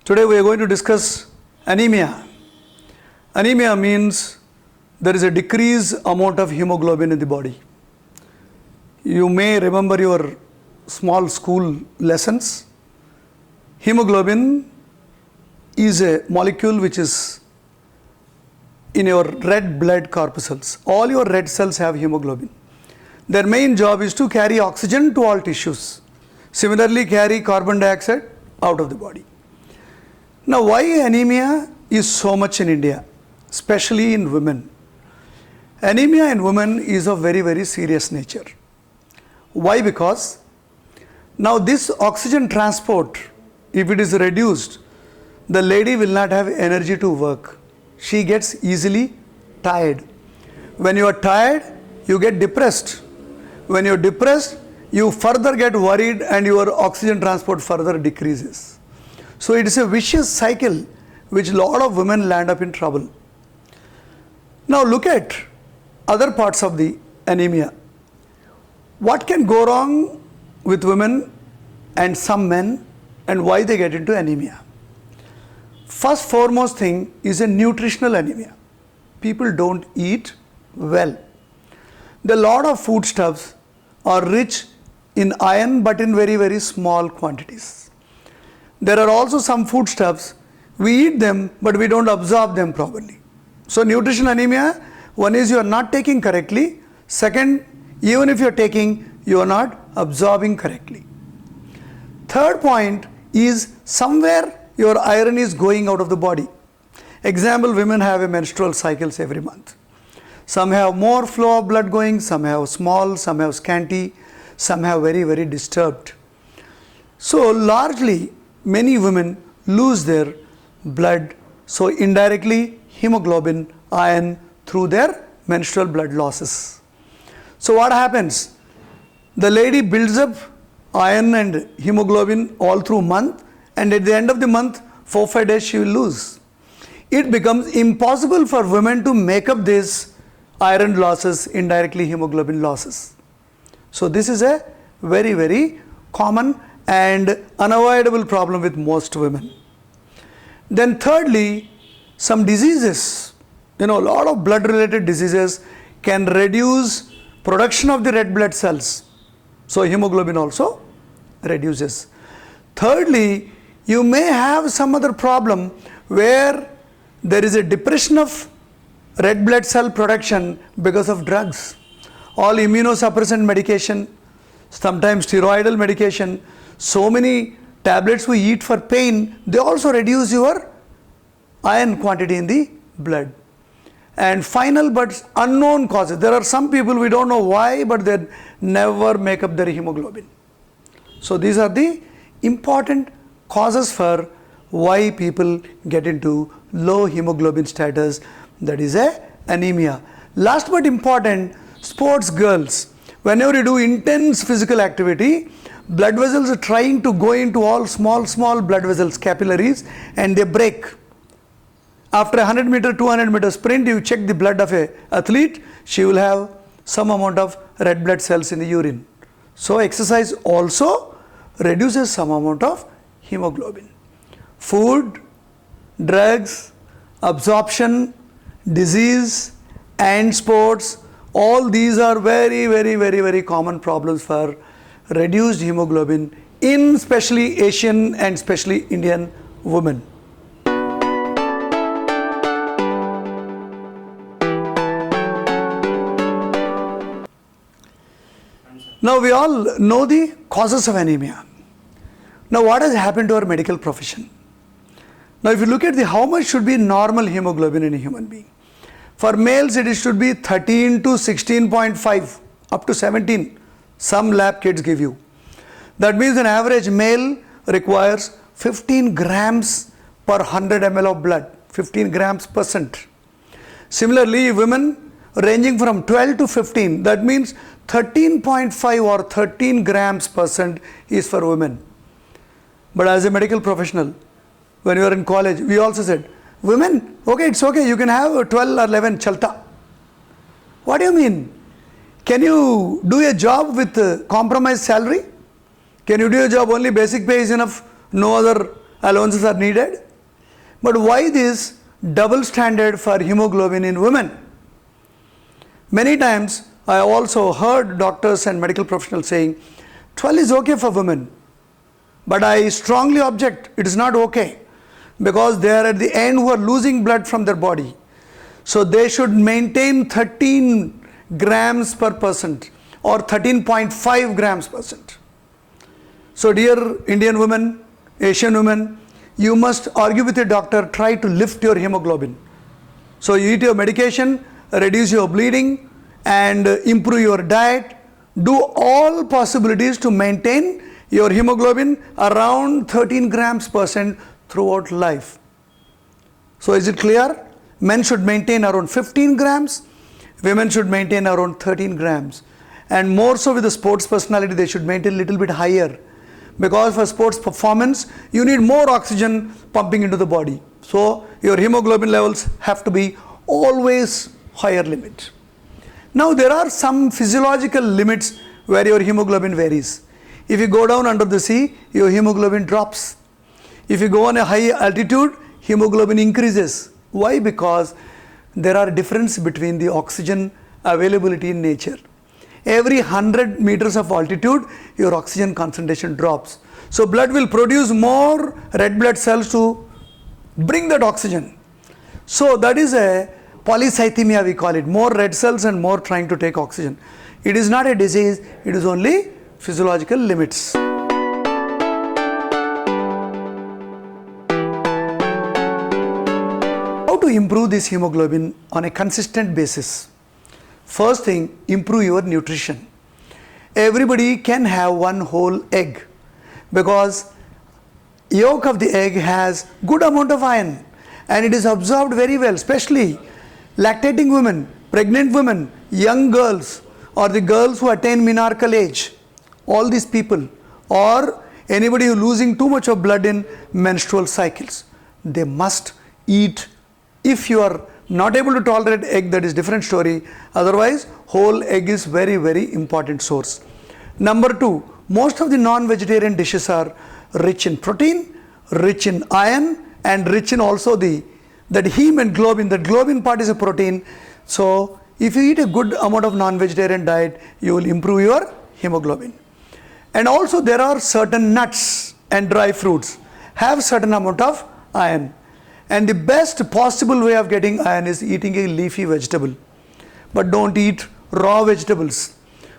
Today we are going to discuss anemia. Anemia means there is a decreased amount of hemoglobin in the body. You may remember your small school lessons. Hemoglobin is a molecule which is in your red blood corpuscles. All your red cells have hemoglobin. Their main job is to carry oxygen to all tissues. Similarly, carry carbon dioxide out of the body. Now, why anemia is so much in India, especially in women? Anemia in women is of very, very serious nature. Why? Because now this oxygen transport, if it is reduced, the lady will not have energy to work. She gets easily tired. When you are tired, you get depressed. When you are depressed, you further get worried and your oxygen transport further decreases. So it is a vicious cycle which a lot of women land up in trouble. Now look at other parts of the anemia. What can go wrong with women and some men and why they get into anemia? First foremost thing is a nutritional anemia. People don't eat well. The lot of foodstuffs are rich in iron but in very, very small quantities. There are also some foodstuffs, we eat them but we don't absorb them properly. So nutritional anemia, one is you are not taking correctly. Second, even if you are taking, you are not absorbing correctly. Third point is somewhere your iron is going out of the body. Example, women have a menstrual cycles every month. Some have more flow of blood going, some have small, some have scanty, some have very, very disturbed. So largely, many women lose their blood, so indirectly hemoglobin, iron through their menstrual blood losses. So what happens? The lady builds up iron and hemoglobin all through month, and at the end of the month, 4-5 days she will lose. It becomes impossible for women to make up these iron losses, indirectly hemoglobin losses. So this is a very, very common and unavoidable problem with most women. Then thirdly, some diseases, a lot of blood related diseases can reduce production of the red blood cells. So hemoglobin also reduces. Thirdly, you may have some other problem where there is a depression of red blood cell production because of drugs. All immunosuppressant medication, sometimes steroidal medication, so many tablets we eat for pain, they also reduce your iron quantity in the blood. And final but unknown causes. There are some people we don't know why, but they never make up their hemoglobin. So these are the important causes for why people get into low hemoglobin status, that is a anemia. Last but important, sports girls. Whenever you do intense physical activity, blood vessels are trying to go into all small blood vessels, capillaries, and they break. After a 100 meter, 200 meter sprint, you check the blood of an athlete, she will have some amount of red blood cells in the urine. So exercise also reduces some amount of hemoglobin. Food, drugs, absorption, disease, and sports, all these are very, very, very, very common problems for reduced hemoglobin in especially Asian and especially Indian women. Now we all know the causes of anemia. Now what has happened to our medical profession? Now if you look at how much should be normal hemoglobin in a human being. For males it should be 13 to 16.5 up to 17. Some lab kits give you. That means an average male requires 15 grams per 100 ml of blood, 15 grams %. Similarly, women ranging from 12 to 15, that means 13.5 or 13 grams % is for women. But as a medical professional, when we were in college, we also said, women, okay, it's okay, you can have 12 or 11, chalta. What do you mean? Can you do a job with compromised salary? Can you do a job only basic pay is enough, no other allowances are needed. But why this double standard for hemoglobin in women? Many times I also heard doctors and medical professionals saying 12 is okay for women, but I strongly object, it is not okay, because they are at the end who are losing blood from their body. So they should maintain 13 grams per percent or 13.5 grams per cent. So dear Indian women, Asian women, you must argue with your doctor, try to lift your hemoglobin. So you eat your medication, reduce your bleeding, and improve your diet. Do all possibilities to maintain your hemoglobin around 13 grams per cent throughout life. So is it clear? Men should maintain around 15 grams, women should maintain around 13 grams. And more so with the sports personality, they should maintain a little bit higher. Because for sports performance, you need more oxygen pumping into the body. So your hemoglobin levels have to be always higher limit. Now there are some physiological limits where your hemoglobin varies. If you go down under the sea, your hemoglobin drops. If you go on a high altitude, hemoglobin increases. Why? Because there are differences between the oxygen availability in nature. Every 100 meters of altitude, your oxygen concentration drops. So blood will produce more red blood cells to bring that oxygen. So that is a polycythemia, we call it, more red cells and more trying to take oxygen. It is not a disease, it is only physiological limits. How to improve this hemoglobin on a consistent basis? First thing, improve your nutrition. Everybody can have one whole egg because yolk of the egg has good amount of iron and it is absorbed very well, especially lactating women, pregnant women, young girls, or the girls who attain menarchal age. All these people, or anybody who losing too much of blood in menstrual cycles, they must eat. If you are not able to tolerate egg, that is different story. Otherwise, whole egg is very, very important source. Number two, most of the non-vegetarian dishes are rich in protein, rich in iron, and rich in also that heme and globin. That globin part is a protein. So if you eat a good amount of non-vegetarian diet, you will improve your hemoglobin. And also there are certain nuts and dry fruits have certain amount of iron. And the best possible way of getting iron is eating a leafy vegetable. But don't eat raw vegetables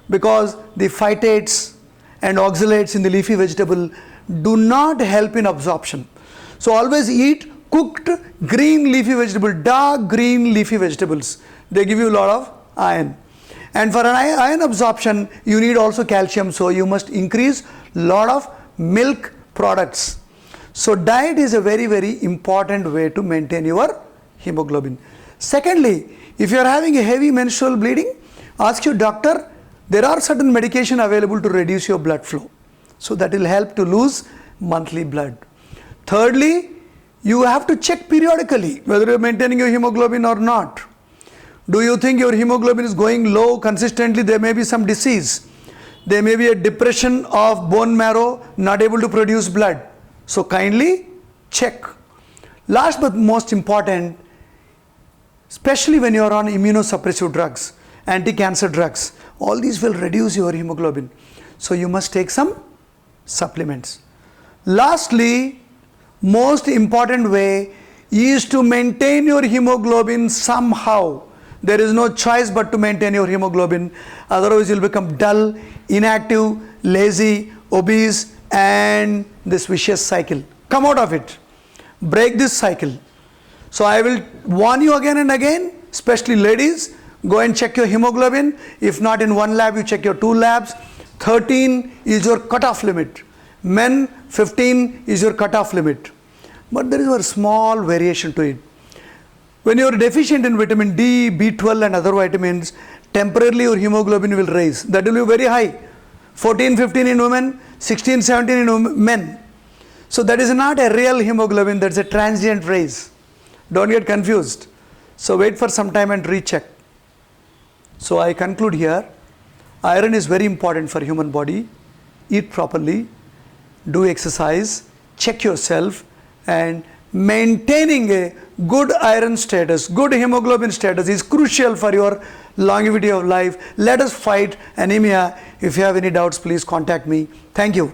because the phytates and oxalates in the leafy vegetable do not help in absorption. So always eat cooked green leafy vegetable, dark green leafy vegetables. They give you a lot of iron. And for an iron absorption, you need also calcium. So you must increase lot of milk products. So diet is a very, very important way to maintain your hemoglobin. Secondly, if you are having a heavy menstrual bleeding, ask your doctor. There are certain medication available to reduce your blood flow. So that will help to lose monthly blood. Thirdly, you have to check periodically whether you are maintaining your hemoglobin or not. Do you think your hemoglobin is going low consistently? There may be some disease. There may be a depression of bone marrow, not able to produce blood. So kindly check. Last but most important, especially when you are on immunosuppressive drugs, anti-cancer drugs, all these will reduce your hemoglobin. So you must take some supplements. Lastly, most important way is to maintain your hemoglobin somehow. There is no choice but to maintain your hemoglobin. Otherwise, you will become dull, inactive, lazy, obese, and this vicious cycle. Come out of it. Break this cycle. So I will warn you again and again, especially ladies, go and check your hemoglobin. If not in one lab, you check your two labs. 13 is your cutoff limit. Men, 15 is your cutoff limit. But there is a small variation to it. When you are deficient in vitamin D, B12 and other vitamins, temporarily your hemoglobin will rise. That will be very high. 14, 15 in women, 16, 17 in men. So that is not a real hemoglobin, that's a transient rise. Don't get confused. So wait for some time and recheck. So I conclude here. Iron is very important for human body. Eat properly, do exercise, check yourself, and maintaining a good iron status, good hemoglobin status is crucial for your longevity of life. Let us fight anemia. If you have any doubts, please contact me. Thank you.